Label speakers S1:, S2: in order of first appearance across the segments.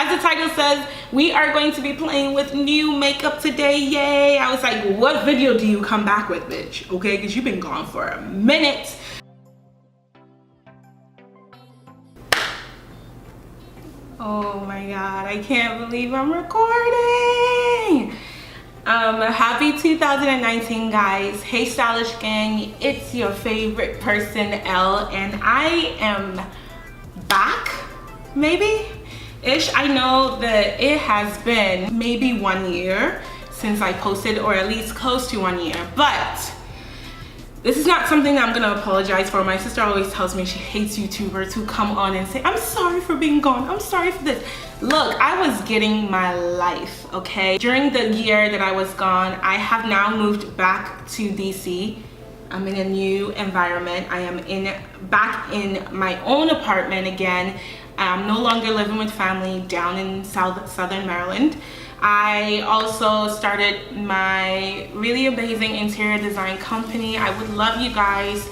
S1: As the title says, we are going to be playing with new makeup today. Yay! I was like, what video do you come back with, bitch? Okay, because you've been gone for a minute. Oh my god, I can't believe I'm recording. Happy 2019, guys. Hey Stylish gang, it's your favorite person, Elle, and I am back, maybe ish. I know that it has been maybe 1 year since I posted, or at least close to 1 year, but this is not something I'm gonna apologize for. My sister always tells me she hates YouTubers who come on and say, I'm sorry for being gone, I'm sorry for this. Look, I was getting my life, okay? During the year that I was gone, I have now moved back to DC. I'm in a new environment. I am back in my own apartment again. I'm no longer living with family down in Southern Maryland. I also started my really amazing interior design company. I would love you guys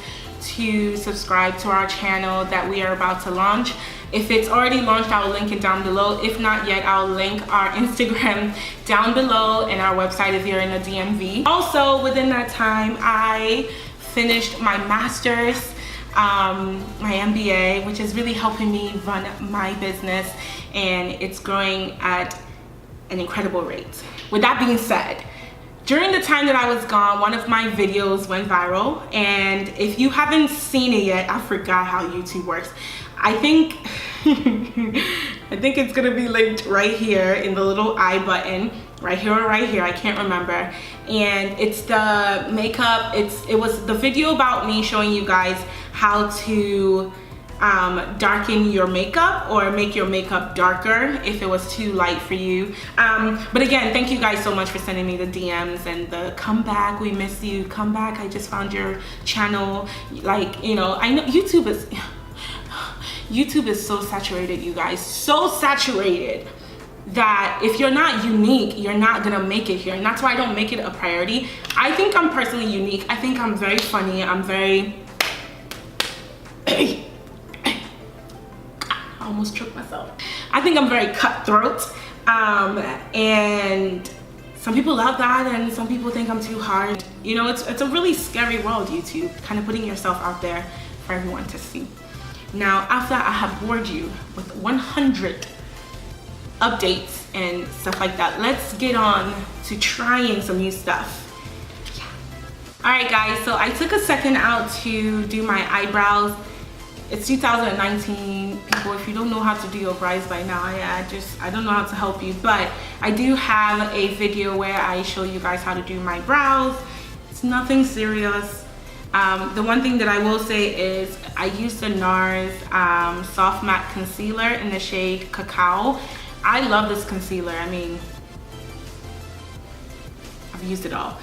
S1: to subscribe to our channel that we are about to launch. If it's already launched, I'll link it down below. If not yet, I'll link our Instagram down below and our website if you're in the DMV. Also, within that time, I finished my master's, my MBA, which is really helping me run my business, and it's growing at an incredible rate. With that being said, during the time that I was gone, one of my videos went viral, and if you haven't seen it yet, I forgot how YouTube works. I think I think it's gonna be linked right here in the little I button, right here or right here, I can't remember. And it's the makeup, it was the video about me showing you guys how to darken your makeup or make your makeup darker if it was too light for you. But again, thank you guys so much for sending me the DMs and the come back, we miss you, come back, I just found your channel. Like, you know, I know YouTube is so saturated, you guys, so saturated that if you're not unique, you're not gonna make it here. And that's why I don't make it a priority. I think I'm personally unique. I think I'm very funny. I'm very I almost choked myself. I think I'm very cutthroat, and some people love that and some people think I'm too hard. You know, it's a really scary world, YouTube, kind of putting yourself out there for everyone to see. Now, after I have bored you with 100 updates and stuff like that, let's get on to trying some new stuff. Yeah. All right, guys, so I took a second out to do my eyebrows. It's 2019, people. If you don't know how to do your brows by now, I don't know how to help you, but I do have a video where I show you guys how to do my brows. It's nothing serious. The one thing that I will say is I used the NARS Soft Matte Concealer in the shade Cacao. I love this concealer. I mean, I've used it all.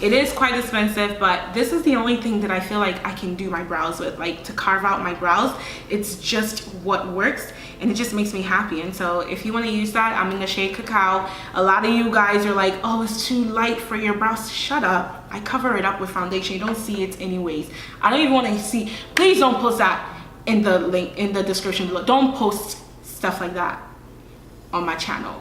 S1: It is quite expensive, but this is the only thing that I feel like I can do my brows with, like to carve out my brows. It's just what works, and it just makes me happy. And so if you want to use that, I'm in the shade Cacao. A lot of you guys are like, oh, it's too light for your brows. Shut up. I cover it up with foundation. You don't see it anyways. I don't even want to see. Please don't post that in the link in the description below. Don't post stuff like that on my channel.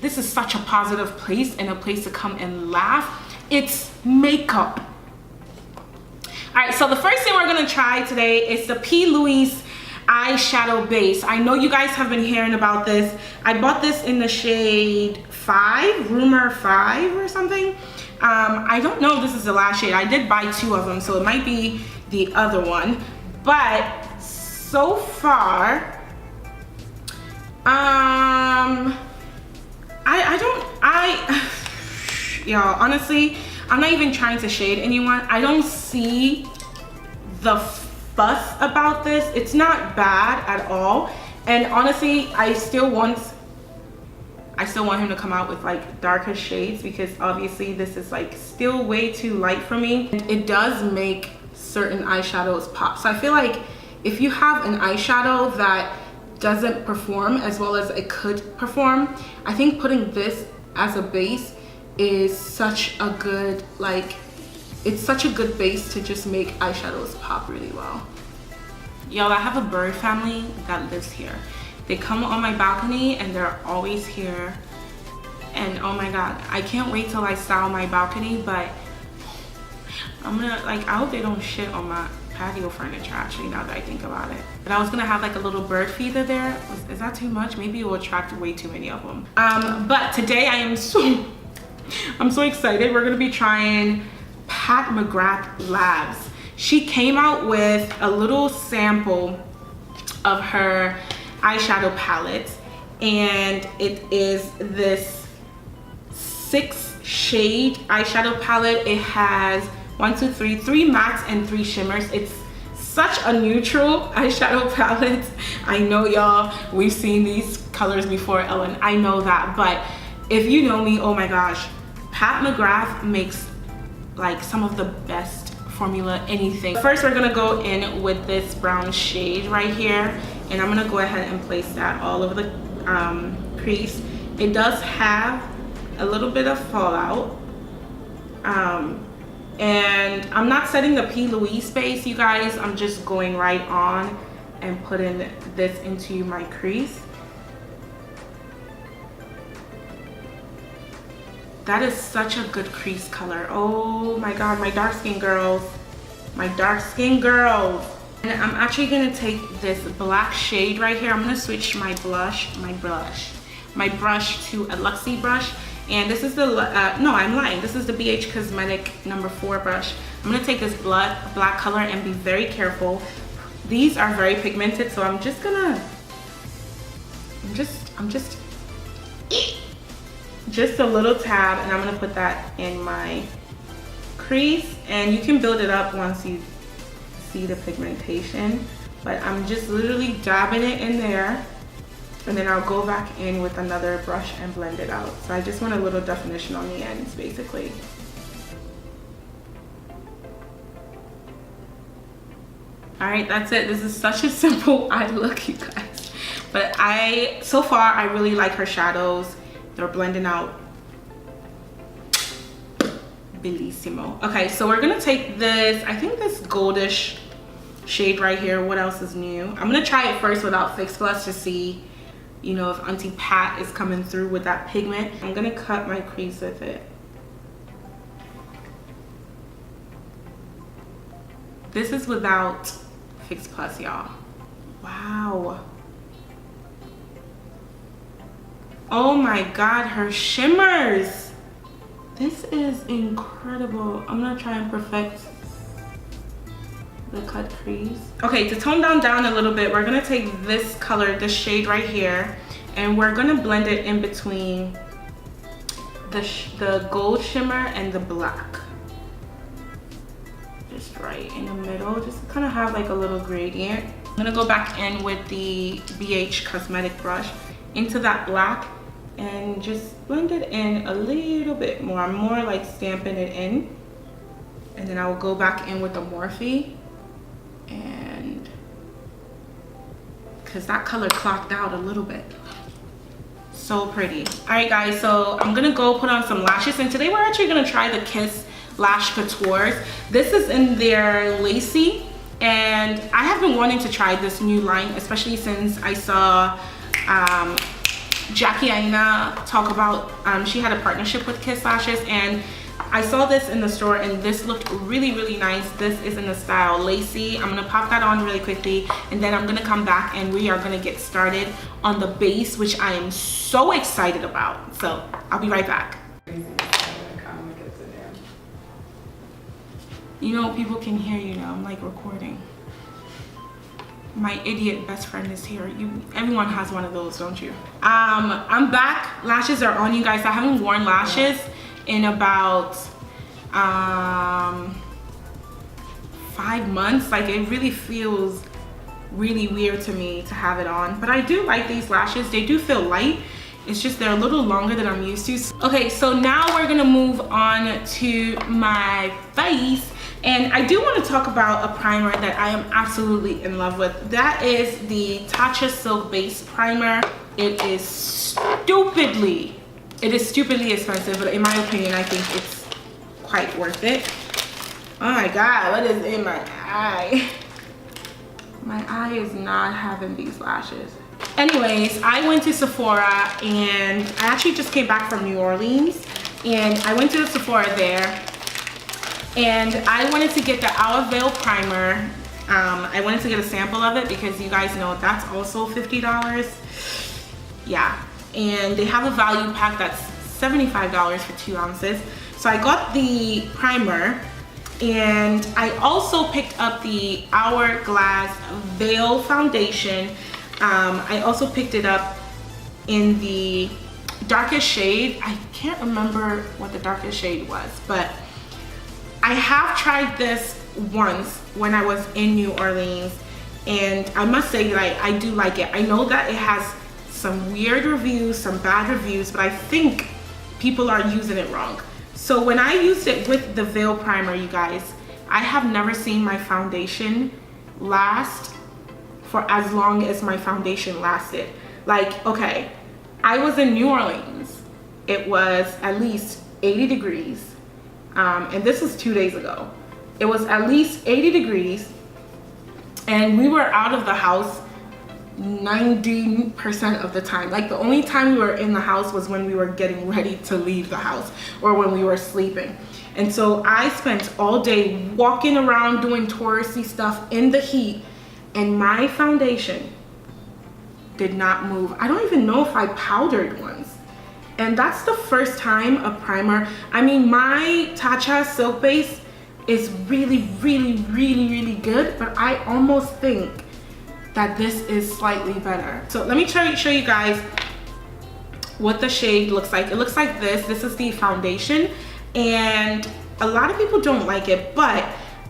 S1: This is such a positive place and a place to come and laugh. It's makeup. All right, so the first thing we're gonna try today is the P. Louise eyeshadow base. I know you guys have been hearing about this. I bought this in the shade 5, Rumor 5 or something. I don't know if this is the last shade. I did buy 2 of them, so it might be the other one. But so far, y'all, honestly, I'm not even trying to shade anyone. I don't see the fuss about this. It's not bad at all. And honestly, I still want him to come out with like darker shades, because obviously this is like still way too light for me. It does make certain eyeshadows pop. So I feel like if you have an eyeshadow that doesn't perform as well as it could perform, I think putting this as a base is such a good, like, it's such a good base to just make eyeshadows pop really well. Y'all, I have a bird family that lives here, They come on my balcony and they're always here. And oh my god, I can't wait till I style my balcony, but I'm gonna, like, I hope they don't shit on my patio furniture, actually, now that I think about it. But I was gonna have like a little bird feeder there. Is that too much? Maybe it will attract way too many of them. But today I'm so excited. We're gonna be trying Pat McGrath Labs. She came out with a little sample of her eyeshadow palette, and it is this 6-shade eyeshadow palette. It has 3 mattes and 3 shimmers. It's such a neutral eyeshadow palette. I know y'all, we've seen these colors before, Ellen, I know that, but if you know me, oh my gosh, Pat McGrath makes like some of the best formula anything. First, we're gonna go in with this brown shade right here, and I'm gonna go ahead and place that all over the crease. It does have a little bit of fallout, and I'm not setting the P. Louise space, you guys. I'm just going right on and putting this into my crease. That is such a good crease color. Oh my god, my dark skin girls. My dark skin girls. And I'm actually gonna take this black shade right here. I'm gonna switch my brush to a Luxie brush. And this is the, no, I'm lying. This is the BH Cosmetic number 4 brush. I'm gonna take this black color and be very careful. These are very pigmented, so I'm just gonna, just a little tab, and I'm gonna put that in my crease. And you can build it up once you see the pigmentation, but I'm just literally dabbing it in there. And then I'll go back in with another brush and blend it out. So I just want a little definition on the ends, basically. All right, that's it. This is such a simple eye look, you guys. But so far, I really like her shadows. They're blending out bellissimo. Okay, so we're gonna take this, I think this goldish shade right here. What else is new? I'm gonna try it first without Fix Plus to see, you know, if Auntie Pat is coming through with that pigment. I'm gonna cut my crease with it. This is without Fix Plus, y'all. Wow. Oh my god, her shimmers. This is incredible. I'm gonna try and perfect the cut crease. Okay, to tone down a little bit, we're gonna take this color, this shade right here, and we're gonna blend it in between the gold shimmer and the black. Just right in the middle, just to kind of have like a little gradient. I'm gonna go back in with the BH Cosmetic brush into that black and just blend it in a little bit more. I'm more like stamping it in. And then I will go back in with the Morphe, and because that color clocked out a little bit. So pretty. All right guys, so I'm gonna go put on some lashes, and today we're actually gonna try the Kiss Lash Couture. This is in their Lacy, and I have been wanting to try this new line, especially since I saw Jackie Aina talk about, she had a partnership with Kiss Lashes, and I saw this in the store and this looked really, really nice. This is in the style Lacy. I'm gonna pop that on really quickly, and then I'm gonna come back and we are gonna get started on the base, which I am so excited about. So I'll be right back. You know, people can hear you now. I'm like recording. My idiot best friend is here. Everyone has one of those, don't you? I'm back. Lashes are on, you guys. I haven't worn lashes in about 5 months. Like, it really feels really weird to me to have it on, but I do like these lashes. They do feel light. It's just they're a little longer than I'm used to. Okay, so now we're gonna move on to my face. And I do want to talk about a primer that I am absolutely in love with. That is the Tatcha Silk Base Primer. It is stupidly expensive, but in my opinion, I think it's quite worth it. Oh my god, what is in my eye? My eye is not having these lashes. Anyways, I went to Sephora, and I actually just came back from New Orleans, and I went to the Sephora there, and I wanted to get the Aloe Veil primer. I wanted to get a sample of it because you guys know that's also $50. Yeah, and they have a value pack that's $75 for 2 ounces. So I got the primer, and I also picked up the Hourglass Veil foundation. I also picked it up in the darkest shade. I can't remember what the darkest shade was, but I have tried this once when I was in New Orleans, and I must say that I do like it. I know that it has some weird reviews, some bad reviews, but I think people are using it wrong. So when I used it with the Veil primer, you guys, I have never seen my foundation last for as long as my foundation lasted. Like, okay, I was in New Orleans. It was at least 80 degrees. And this was 2 days ago. It was at least 80 degrees, and we were out of the house 90% of the time. Like, the only time we were in the house was when we were getting ready to leave the house or when we were sleeping. And so I spent all day walking around doing touristy stuff in the heat, and my foundation did not move. I don't even know if I powdered once. And that's the first time a primer, I mean, my Tatcha Silk Base is really, really, really, really good, but I almost think that this is slightly better. So let me show you guys what the shade looks like. It looks like this. This is the foundation, and a lot of people don't like it, but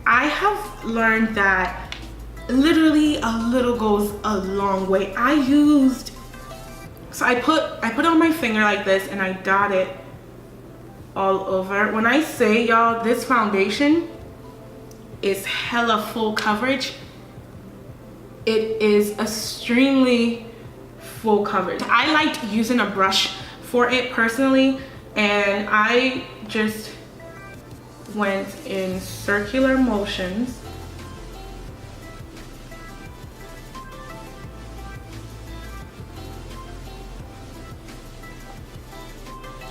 S1: I have learned that literally a little goes a long way. So I put it on my finger like this, and I dot it all over. When I say, y'all, this foundation is hella full coverage. It is extremely full coverage. I liked using a brush for it personally, and I just went in circular motions.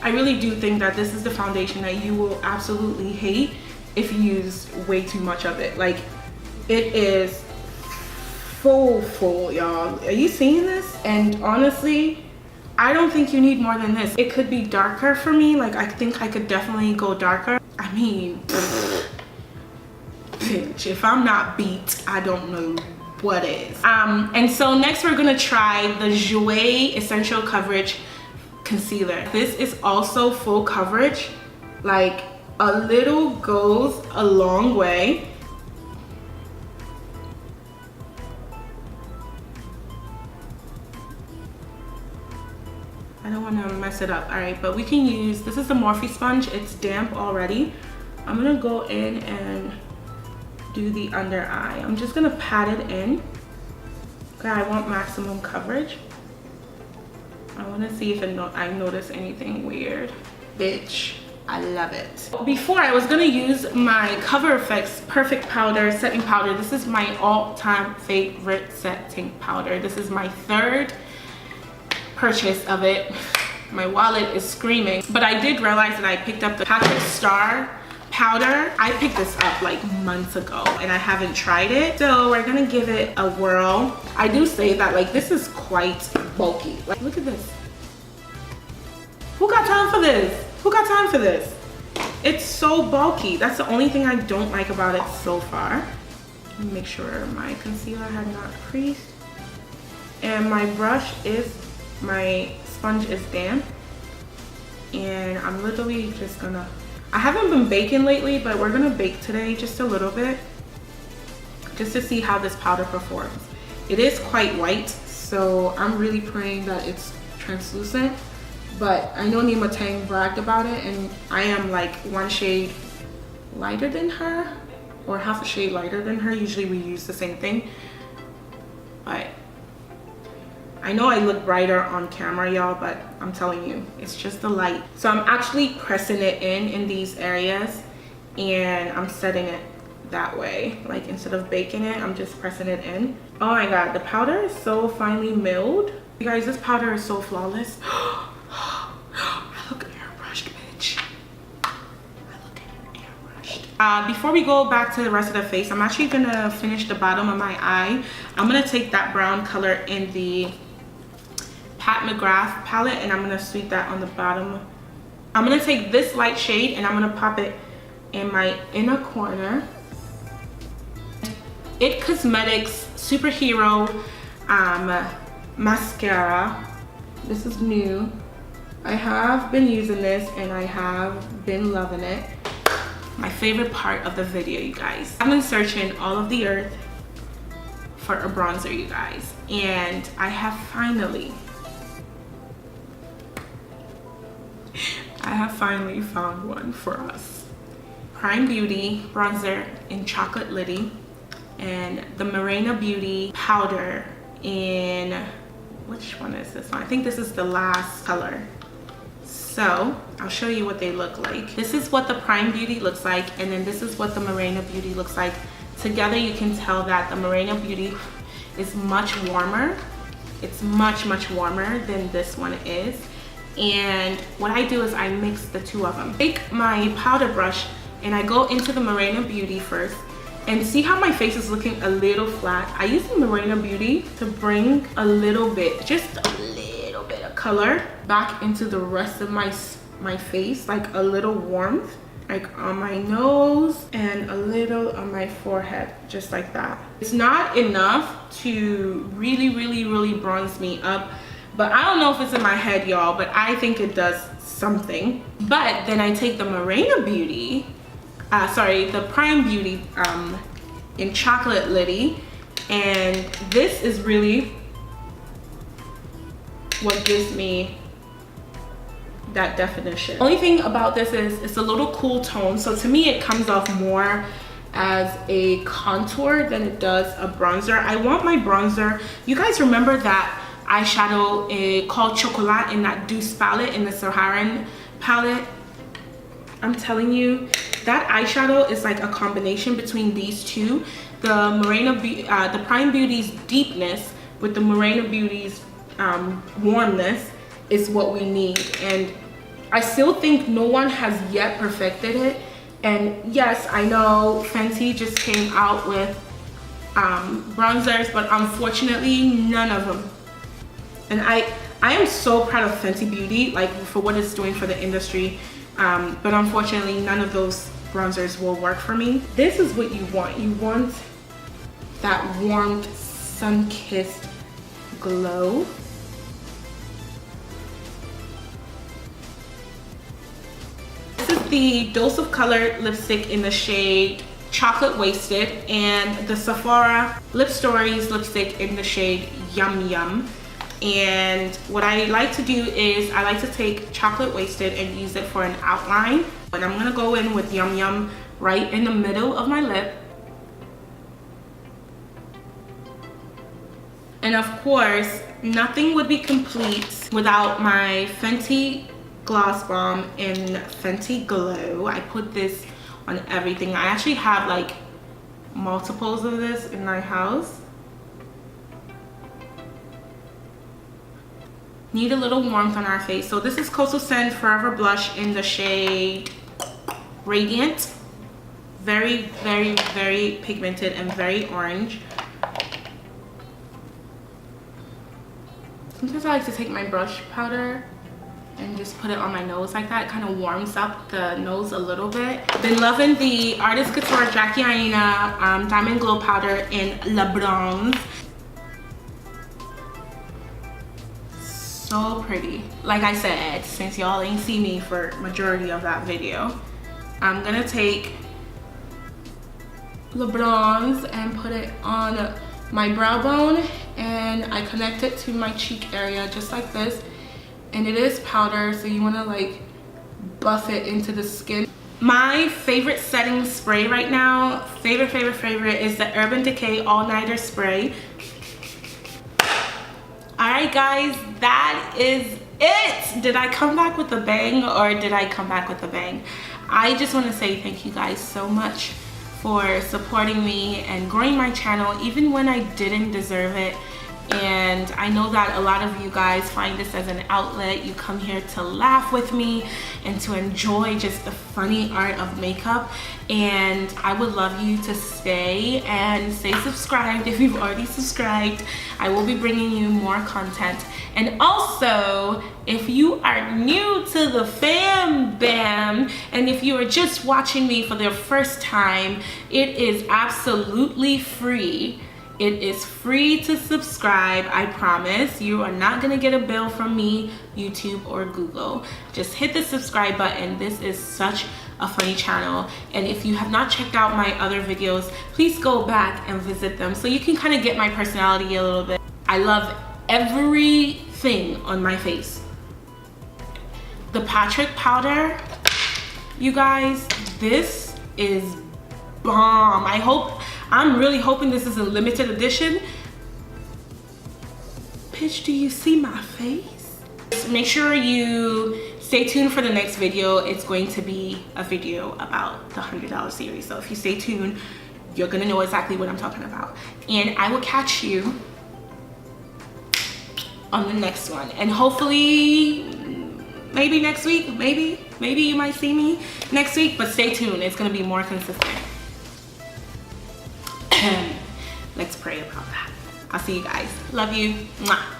S1: I really do think that this is the foundation that you will absolutely hate if you use way too much of it. Like, it is full, y'all. Are you seeing this? And honestly, I don't think you need more than this. It could be darker for me. Like, I think I could definitely go darker. I mean, bitch, if I'm not beat, I don't know what is. And so next we're gonna try the Jouer Essential Coverage Concealer. This is also full coverage. Like, a little goes a long way. I don't want to mess it up. All right, but we can use, this is the Morphe sponge. It's damp already. I'm gonna go in and do the under eye. I'm just gonna pat it in. Okay, I want maximum coverage. I want to see if I notice anything weird. Bitch, I love it. Before, I was gonna use my Cover FX Perfect Powder Setting Powder. This is my all-time favorite setting powder. This is my third purchase of it. My wallet is screaming. But I did realize that I picked up the Patrick Star powder. I picked this up like months ago, and I haven't tried it. So we're gonna give it a whirl. I do say that, like, this is quite bulky. Like, look at this. Who got time for this? Who got time for this? It's so bulky. That's the only thing I don't like about it so far. Let me make sure my concealer had not creased. And my sponge is damp. And I'm literally just gonna, I haven't been baking lately, but we're gonna bake today just a little bit, just to see how this powder performs. It is quite white, so I'm really praying that it's translucent. But I know Nima Tang bragged about it, and I am like one shade lighter than her, or half a shade lighter than her. Usually we use the same thing, but I know I look brighter on camera, y'all, but I'm telling you, it's just the light. So I'm actually pressing it in these areas, and I'm setting it that way. Like, instead of baking it, I'm just pressing it in. Oh my god, the powder is so finely milled. You guys, this powder is so flawless. I look airbrushed, bitch. I look airbrushed. Before we go back to the rest of the face, I'm actually gonna finish the bottom of my eye. I'm gonna take that brown color in the Pat McGrath palette and I'm gonna sweep that on the bottom. I'm gonna take this light shade and I'm gonna pop it in my inner corner. It Cosmetics Superhero mascara. This is new. I have been using this and I have been loving it. My favorite part of the video, you guys. I've been searching all of the earth for a bronzer, you guys, and I have finally found one for us. Prime Beauty bronzer in Chocolate Liddy and the Morena Beauty powder in, which one is this one? I think this is the last color. So I'll show you what they look like. This is what the Prime Beauty looks like, and then this is what the Morena Beauty looks like. Together you can tell that the Morena Beauty is much warmer. It's much warmer than this one is. And what I do is I mix the two of them. Take my powder brush and I go into the Morena Beauty first. And see how my face is looking a little flat? I use the Morena Beauty to bring a little bit, just a little bit of color back into the rest of my face, like a little warmth, like on my nose and a little on my forehead, just like that. It's not enough to really bronze me up, but I don't know if it's in my head, y'all, but I think it does something. But then I take the Morena Beauty, the Prime Beauty in Chocolate Liddy, and this is really what gives me that definition. Only thing about this is it's a little cool tone, so to me it comes off more as a contour than it does a bronzer. I want my bronzer, you guys remember that eyeshadow called Chocolat in that Douce palette, in the Saharan palette? I'm telling you, that eyeshadow is like a combination between these two. The Prime Beauty's deepness with the Morena Beauty's warmness is what we need. And I still think no one has yet perfected it. And yes, I know Fenty just came out with bronzers, but unfortunately none of them. And I am so proud of Fenty Beauty, like, for what it's doing for the industry. But unfortunately, none of those bronzers will work for me. This is what you want. You want that warmed, sun-kissed glow. This is the Dose of Color lipstick in the shade Chocolate Wasted, and the Sephora Lip Stories lipstick in the shade Yum Yum. And what I like to do is I like to take Chocolate Wasted and use it for an outline. And I'm gonna go in with Yum Yum right in the middle of my lip. And of course, nothing would be complete without my Fenty Gloss Bomb in Fenty Glow. I put this on everything. I actually have like multiples of this in my house. Need a little warmth on our face. So this is Coastal Scent Forever Blush in the shade Radiant. Very pigmented and very orange. Sometimes I like to take my brush powder and just put it on my nose like that. It kind of warms up the nose a little bit. Been loving the Artist Couture Jackie Aina Diamond Glow Powder in Le Bronze. So pretty. Like I said, since y'all ain't see me for majority of that video, I'm gonna take Le Bronze and put it on my brow bone, and I connect it to my cheek area just like this. And it is powder, so you want to like buff it into the skin. My favorite setting spray right now, favorite is the Urban Decay All Nighter Spray. Alright guys, that is it. Did I come back with a bang, or did I come back with a bang? I just want to say thank you guys so much for supporting me and growing my channel even when I didn't deserve it. and I know that a lot of you guys find this as an outlet. You come here to laugh with me and to enjoy just the funny art of makeup, and I would love you to stay and stay subscribed. If you've already subscribed, I will be bringing you more content. And also, if you are new to the fam bam, and if you are just watching me for the first time, it is absolutely free. It is free to subscribe, I promise. You are not gonna get a bill from me, YouTube, or Google. Just hit the subscribe button. This is such a funny channel. And if you have not checked out my other videos, please go back and visit them so you can kind of get my personality a little bit. I love everything on my face. The Patrick powder, you guys, this is bomb. I'm really hoping this is a limited edition. Bitch, do you see my face? Make sure you stay tuned for the next video. It's going to be a video about the $100 series. So if you stay tuned, you're gonna know exactly what I'm talking about. And I will catch you on the next one. And hopefully, maybe next week, maybe you might see me next week, but stay tuned. It's gonna be more consistent. Let's pray about that. I'll see you guys. Love you. Mwah.